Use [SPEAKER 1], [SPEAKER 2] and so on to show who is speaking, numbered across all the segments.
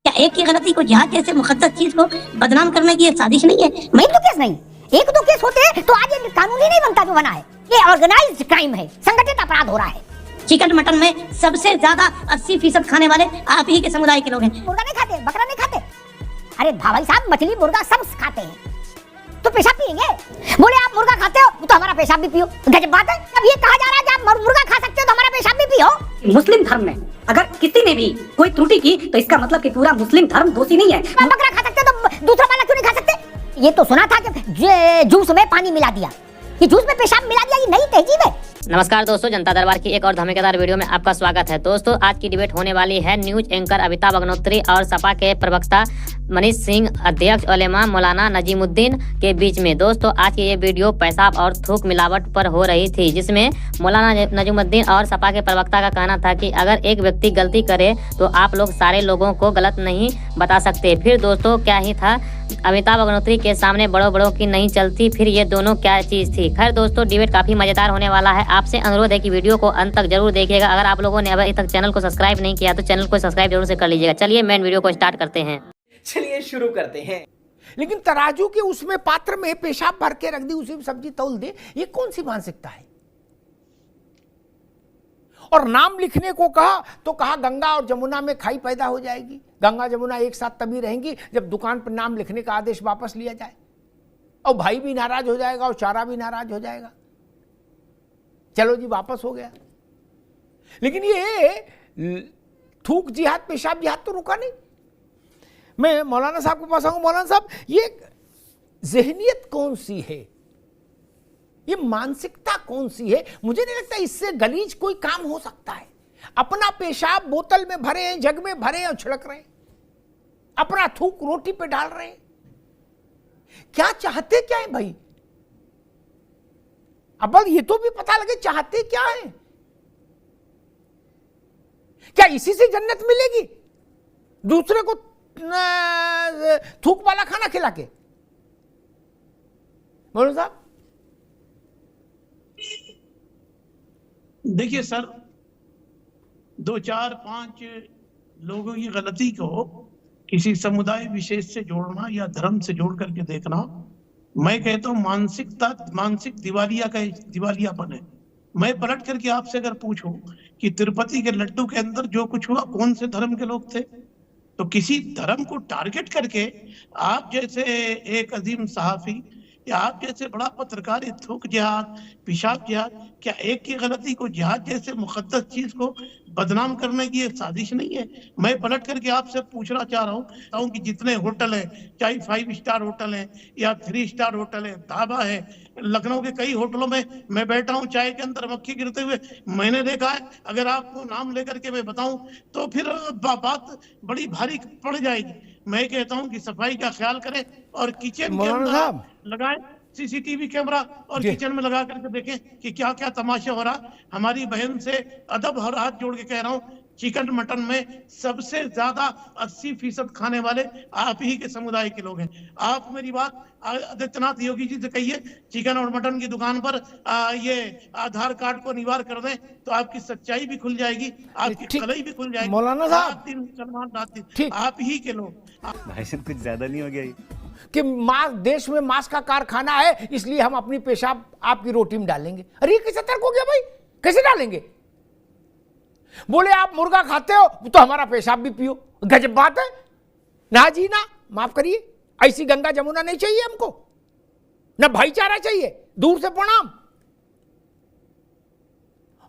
[SPEAKER 1] क्या एक की गलती को जिहाद जैसे मुकद्दस चीज को बदनाम करने की ये साजिश नहीं है?
[SPEAKER 2] मैं तो केस नहीं, एक दो केस होते तो आज ये कानून ही नहीं बनता जो बना है। ये ऑर्गेनाइज्ड क्राइम है, संगठित अपराध हो रहा है।
[SPEAKER 1] चिकन मटन में सबसे ज्यादा 80% खाने वाले आप ही के समुदाय के लोग हैं।
[SPEAKER 2] मुर्गा नहीं खाते, बकरा नहीं खाते। अरे भाई साहब, मछली मुर्गा सब खाते हैं, तो पेशाब पिएंगे? बोले आप मुर्गा खाते हो तो हमारा पेशाब भी पियो। गजब बात है। अब ये कहा जा रहा है कि आप मुर्गा खा सकते हो तो हमारा पेशाब भी पियो।
[SPEAKER 3] मुस्लिम धर्म में अगर किसी ने भी कोई त्रुटि की तो इसका मतलब कि पूरा मुस्लिम धर्म दोषी नहीं है।
[SPEAKER 2] बकरा खा सकते तो दूसरा वाला क्यों नहीं खा सकते? ये तो सुना था कि जूस में पानी मिला दिया, ये जूस में पेशाब मिला दिया, ये नई तहजीब है।
[SPEAKER 4] नमस्कार दोस्तों, जनता दरबार की एक और धमाकेदार वीडियो में आपका स्वागत है। दोस्तों, आज की डिबेट होने वाली है न्यूज एंकर अमिताभ अग्निहोत्री और सपा के प्रवक्ता मनीष सिंह, अध्यक्ष उलेमा मौलाना नजीमुद्दीन के बीच में। दोस्तों, आज की ये वीडियो पेशाब और थूक मिलावट पर हो रही थी, जिसमें मौलाना नजीमुद्दीन और सपा के प्रवक्ता का कहना था कि अगर एक व्यक्ति गलती करे तो आप लोग सारे लोगों को गलत नहीं बता सकते। फिर दोस्तों क्या ही था, अमिताभ अग्निहोत्री के सामने बड़ों बड़ों की नहीं चलती, फिर ये दोनों क्या चीज थी। खैर दोस्तों, डिबेट काफी मजेदार होने वाला है। आपसे अनुरोध है कि वीडियो को अंत तक जरूर देखिएगा। अगर आप लोगों ने अभी तक चैनल को सब्सक्राइब नहीं किया तो चैनल को सब्सक्राइब जरूर से कर लीजिएगा। चलिए मेन वीडियो को स्टार्ट करते हैं।
[SPEAKER 5] चलिए शुरू करते हैं। लेकिन तराजू के उसमें पात्र में पेशाब भर के रख दी, उसी में सब्जी तौल दे, ये कौन सी मानसिकता है? और नाम लिखने को कहा तो कहा गंगा और जमुना में खाई पैदा हो जाएगी। गंगा जमुना एक साथ तभी रहेंगी जब दुकान पर नाम लिखने का आदेश वापस लिया जाए, और भाई भी नाराज हो जाएगा और चारा भी नाराज हो जाएगा। चलो जी, वापस हो गया। लेकिन ये थूक जिहाद, पेशाब जिहाद तो रुका नहीं। मैं मौलाना साहब के पास आऊंगा। मौलाना साहब, ये ज़हनियत कौन सी है, ये मानसिकता कौन सी है? मुझे नहीं लगता इससे गलीज कोई काम हो सकता है। अपना पेशाब बोतल में भरे हैं, जग में भरे हैं और छिड़क रहे हैं, अपना थूक रोटी पे डाल रहे हैं। क्या चाहते क्या है भाई? अब ये तो भी पता लगे चाहते क्या है। क्या इसी से जन्नत मिलेगी, दूसरे को थूक वाला खाना खिला के? मौलाना साहब,
[SPEAKER 6] देखिए सर, 2 4 5 लोगों की गलती को किसी समुदाय विशेष से जोड़ना या धर्म से जोड़ करके देखना, मैं कहता हूं मानसिक दिवालियापन है। मैं पलट करके आपसे अगर पूछूं कि तिरुपति के लड्डू के अंदर जो कुछ हुआ, कौन से धर्म के लोग थे? तो किसी धर्म को टारगेट करके आप जैसे एक अजीम सहाफी या आप जैसे बड़ा पत्रकार थूक जिहाद, पेशाब जिहाद, क्या एक की गलती को जिहाद जैसे मुकद्दस चीज को बदनाम करने की एक साजिश नहीं है? मैं पलट करके आपसे पूछना चाह रहा हूँ कि जितने होटल हैं, चाहे 5 स्टार होटल है या 3 स्टार होटल है, ढाबा है, लखनऊ के कई होटलों में मैं बैठा हूँ, चाय के अंदर मक्खी गिरते हुए मैंने देखा है। अगर आपको नाम लेकर के मैं बताऊं तो फिर बात बड़ी भारी पड़ जाएगी। मैं कहता हूं कि सफाई का ख्याल करें और किचन के अंदर लगाएं सीसीटीवी कैमरा और किचन में लगा करके देखें कि क्या क्या तमाशा हो रहा। हमारी बहन से अदब और हाथ जोड़ के कह रहा हूं, चिकन मटन में सबसे ज्यादा 80% खाने वाले आप ही के समुदाय के लोग हैं। आप मेरी बात आदित्यनाथ योगी जी से कहिए, चिकन और मटन की दुकान पर ये आधार कार्ड को अनिवार्य कर दें तो आपकी सच्चाई भी खुल जाएगी, आपकी कलई भी खुल जाएगी।
[SPEAKER 5] मौलाना साहब,
[SPEAKER 6] मुसलमान आप ही के लोग।
[SPEAKER 7] भाई कुछ ज्यादा नहीं हो गया
[SPEAKER 5] कि देश में मांस का कारखाना है, इसलिए हम अपनी पेशाब आपकी रोटी में डालेंगे। अरे ये कैसे तर्क हो गया भाई? कैसे डालेंगे? बोले आप मुर्गा खाते हो तो हमारा पेशाब भी पियो। गजब बात है ना जी ना, माफ करिए, ऐसी गंगा जमुना नहीं चाहिए हमको, ना भाईचारा चाहिए, दूर से प्रणाम।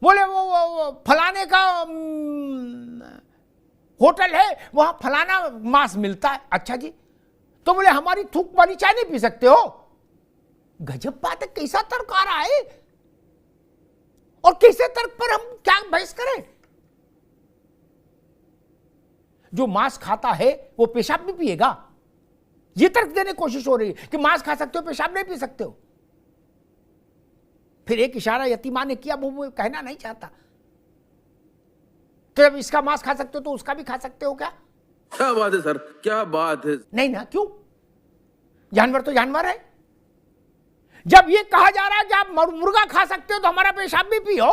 [SPEAKER 5] बोले वो फलाने का होटल है, वहां फलाना मांस मिलता है। अच्छा जी, तो बोले हमारी थूक वाली चाय नहीं पी सकते हो? गजब बात है। कैसा तर्क आ रहा है, और कैसे तर्क पर हम क्या बहस करें? जो मांस खाता है वो पेशाब भी पिएगा, ये तर्क देने की कोशिश हो रही है कि मांस खा सकते हो, पेशाब नहीं पी सकते हो। फिर एक इशारा यतीमान ने किया, वो कहना नहीं चाहता। तो जब इसका मांस खा सकते हो तो उसका भी खा सकते हो क्या?
[SPEAKER 8] क्या बात है सर, क्या बात है।
[SPEAKER 5] नहीं ना, क्यों? जानवर तो जानवर है। जब ये कहा जा रहा है कि आप मुर्गा खा सकते हो तो हमारा पेशाब भी पियो,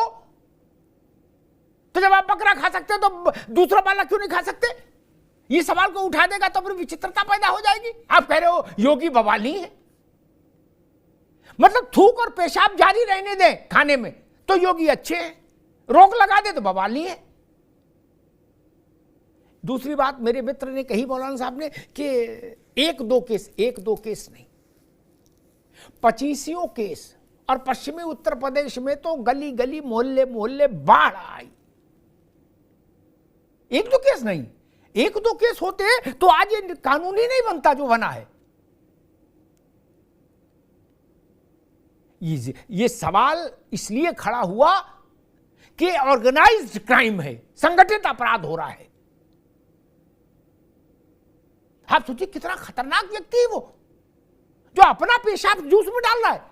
[SPEAKER 5] तो जब आप बकरा खा सकते हो तो दूसरा वाला क्यों नहीं खा सकते? ये सवाल को उठा देगा तो फिर विचित्रता पैदा हो जाएगी। आप कह रहे हो योगी बवाली है, मतलब थूक और पेशाब जारी रहने दें खाने में तो योगी अच्छे हैं, रोक लगा दे तो बवाली है। दूसरी बात मेरे मित्र ने कही मौलाना साहब ने कि एक दो केस नहीं, 25 केस, और पश्चिमी उत्तर प्रदेश में तो गली गली मोहल्ले मोहल्ले बाढ़ आई। एक दो केस नहीं, एक दो केस होते तो आज ये कानून ही नहीं बनता जो बना है। ये सवाल इसलिए खड़ा हुआ कि ऑर्गेनाइज्ड क्राइम है, संगठित अपराध हो रहा है। आप सोचिए कितना खतरनाक व्यक्ति है वो, जो अपना पेशाब जूस में डाल रहा है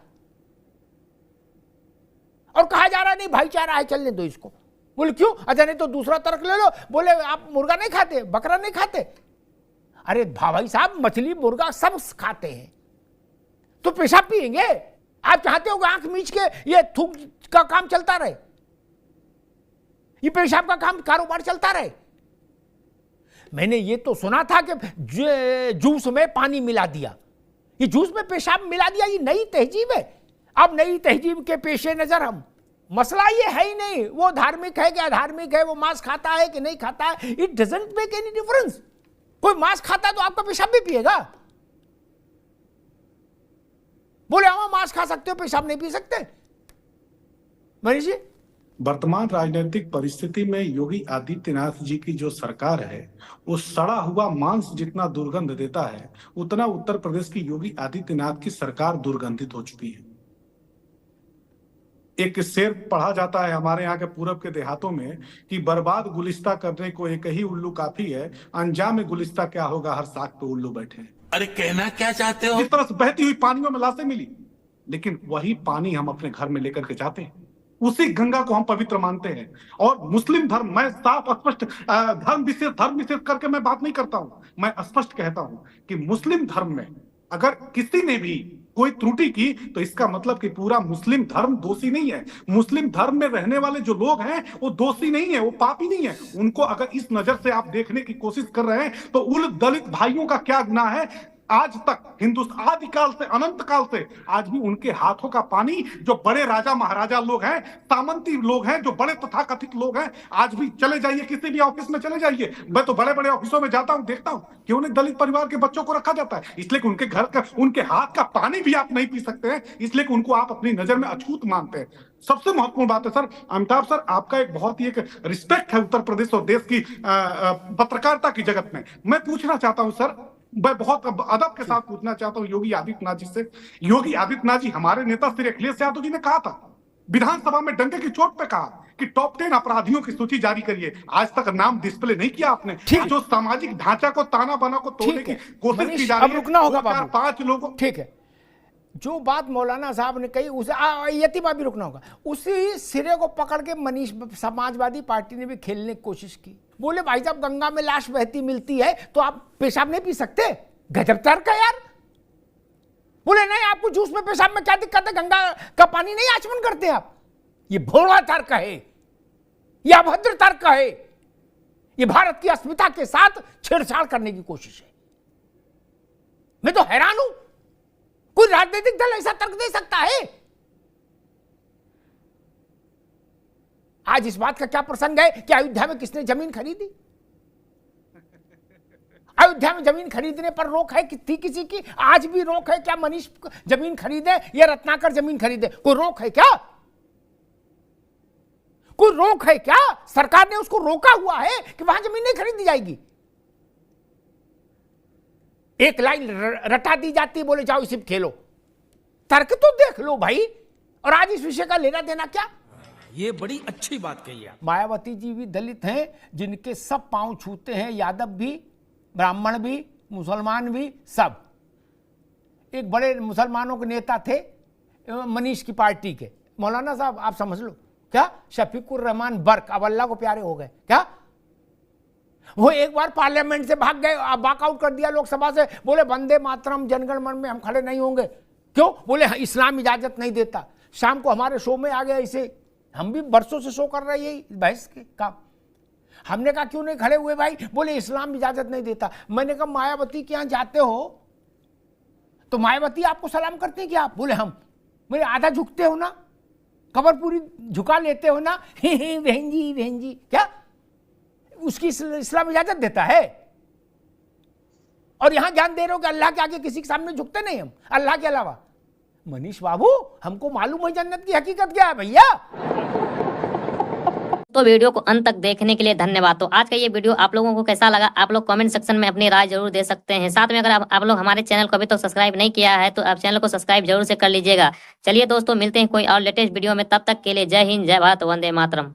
[SPEAKER 5] और कहा जा रहा है नहीं भाईचारा है, चलने दो इसको। बोले क्यों? अच्छा नहीं तो दूसरा तर्क ले लो, बोले आप मुर्गा नहीं खाते, बकरा नहीं खाते। अरे भाई साहब, मछली मुर्गा सब खाते हैं तो पेशाब पिएंगे? आप चाहते हो कि आंख मीच के ये थूक का काम चलता रहे, ये पेशाब का काम कारोबार चलता रहे? मैंने ये तो सुना था कि जूस में पानी मिला दिया, ये जूस में पेशाब मिला दिया, ये नई तहजीब है। अब नई तहजीब के पेशे नजर हम, मसला ये है ही नहीं वो धार्मिक है कि अधार्मिक है, वो मांस खाता है कि नहीं खाता है, it doesn't make any difference. कोई मांस खाता है तो आपका पेशाब भी पिएगा? बोले हम मांस खा सकते हो, पेशाब नहीं पी सकते? मनीष जी,
[SPEAKER 9] वर्तमान राजनीतिक परिस्थिति में योगी आदित्यनाथ जी की जो सरकार है वो सड़ा हुआ मांस जितना दुर्गंध देता है, उतना उत्तर प्रदेश की योगी आदित्यनाथ की सरकार दुर्गंधित हो चुकी है। एक शेर पढ़ा जाता है हमारे यहाँ के पूरब के देहातों में कि बर्बाद गुलिस्ता करने को एक ही उल्लू काफी है, अंजाम में गुलिस्ता क्या होगा, हर साग पे उल्लू बैठे हैं।
[SPEAKER 8] अरे कहना क्या चाहते हो?
[SPEAKER 9] जिस तरह से बहती हुई पानियों में लाशें मिली, लेकिन वही पानी हम अपने घर में लेकर के जाते हैं, उसी गंगा को हम पवित्र मानते हैं। और मुस्लिम धर्म, मैं साफ स्पष्ट धर्म विशेष करके मैं बात नहीं करता हूं, मैं स्पष्ट कहता हूं कि मुस्लिम धर्म में अगर किसी ने भी कोई त्रुटि की तो इसका मतलब कि पूरा मुस्लिम धर्म दोषी नहीं है। मुस्लिम धर्म में रहने वाले जो लोग हैं वो दोषी नहीं है, वो पापी नहीं है। उनको अगर इस नजर से आप देखने की कोशिश कर रहे हैं तो उन दलित भाइयों का क्या गुनाह है? आज तक हिंदुस्तान आदिकाल से अनंत काल से आज भी उनके हाथों का पानी, जो बड़े राजा महाराजा लोग हैं, सामंती लोग हैं, जो बड़े तथाकथित लोग हैं, आज भी चले जाइए किसी भी ऑफिस में चले जाइए, मैं तो बड़े बड़े ऑफिसों में जाता हूं, देखता हूं कि उन्हें दलित परिवार के बच्चों को रखा जाता है, इसलिए कि उनके घर का, उनके हाथ का पानी भी आप नहीं पी सकते हैं, इसलिए कि उनको आप अपनी नजर में अछूत मानते हैं। सबसे महत्वपूर्ण बात है सर, अमिताभ सर, आपका एक बहुत ही एक रिस्पेक्ट है उत्तर प्रदेश और देश की पत्रकारिता की जगत में। मैं पूछना चाहता हूं सर, मैं बहुत अदब के साथ पूछना चाहता हूं योगी आदित्यनाथ जी से। योगी आदित्यनाथ जी, हमारे नेता श्री अखिलेश यादव जी ने कहा था, विधानसभा में डंके की चोट पे कहा कि टॉप 10 अपराधियों की सूची जारी करिए। आज तक नाम डिस्प्ले नहीं किया आपने। जो सामाजिक ढांचा को, ताना बाना को तोड़ने की कोशिश की जा रही है,
[SPEAKER 5] रुकना होगा बाबू,
[SPEAKER 9] 5 लोगों,
[SPEAKER 5] ठीक है, जो बात मौलाना साहब ने कही उसे यतीमा भी रुकना होगा। उसी सिरे को पकड़ के मनीष समाजवादी पार्टी ने भी खेलने की कोशिश की। बोले भाई साहब, गंगा में लाश बहती मिलती है तो आप पेशाब नहीं पी सकते? गजब तर्क है यार। बोले नहीं, आपको जूस में पेशाब में क्या दिक्कत है, गंगा का पानी नहीं आचमन करते आप? ये भोला तर्क है, यह अभद्र तर्क है, ये भारत की अस्मिता के साथ छेड़छाड़ करने की कोशिश है। मैं तो हैरान हूं, कोई राजनीतिक दल ऐसा तर्क दे सकता है? आज इस बात का क्या प्रसंग है कि अयोध्या में किसने जमीन खरीदी? अयोध्या में जमीन खरीदने पर रोक है थी किसी की? आज भी रोक है क्या? मनीष जमीन खरीदे या रत्नाकर जमीन खरीदे, कोई रोक है क्या? कोई रोक है क्या? सरकार ने उसको रोका हुआ है कि वहां जमीन नहीं खरीदी जाएगी। एक लाइन रटा दी जाती है, बोले जाओ इसी में खेलो। तर्क तो देख लो भाई। और आज इस विषय का लेना देना क्या?
[SPEAKER 10] ये बड़ी अच्छी बात कही है।
[SPEAKER 5] मायावती जी भी दलित हैं, जिनके सब पांव छूते हैं, यादव भी, ब्राह्मण भी, मुसलमान भी, सब। एक बड़े मुसलमानों के नेता थे मनीष की पार्टी के, मौलाना साहब आप समझ लो क्या, शफीकुर रहमान बर्क, अब अल्लाह को प्यारे हो गए क्या? वो एक बार पार्लियामेंट से भाग गए, वॉकआउट कर दिया लोकसभा से, बोले वंदे मातरम जनगण मन में हम खड़े नहीं होंगे। क्यों? बोले इस्लाम इजाजत नहीं देता। शाम को हमारे शो में आ गया, इसे हम भी बरसों से शो कर रहे हैं यही बहस के काम। हमने कहा क्यों नहीं खड़े हुए भाई? बोले इस्लाम इजाजत नहीं देता। मैंने कहा मायावती के यहाँ जाते हो तो मायावती आपको सलाम करते हैं क्या आप? बोले हम। मेरे आधा झुकते हो ना, कबर पूरी झुका लेते हो ना, बहन जी क्या उसकी इस्लाम इजाजत देता है? और यहां ज्ञान दे रहे हो कि अल्लाह के आगे किसी के सामने झुकते नहीं हम, अल्लाह के अलावा। मनीष बाबू, हमको मालूम है जन्नत की हकीकत क्या है भैया।
[SPEAKER 4] तो वीडियो को अंत तक देखने के लिए धन्यवाद। तो आज का ये वीडियो आप लोगों को कैसा लगा, आप लोग कमेंट सेक्शन में अपनी राय जरूर दे सकते हैं। साथ में अगर आप लोग हमारे चैनल को अभी तक सब्सक्राइब नहीं किया है तो आप चैनल को सब्सक्राइब जरूर से कर लीजिएगा। चलिए दोस्तों, मिलते हैं कोई और लेटेस्ट वीडियो में, तब तक के लिए जय हिंद, जय भारत, वंदे मातरम।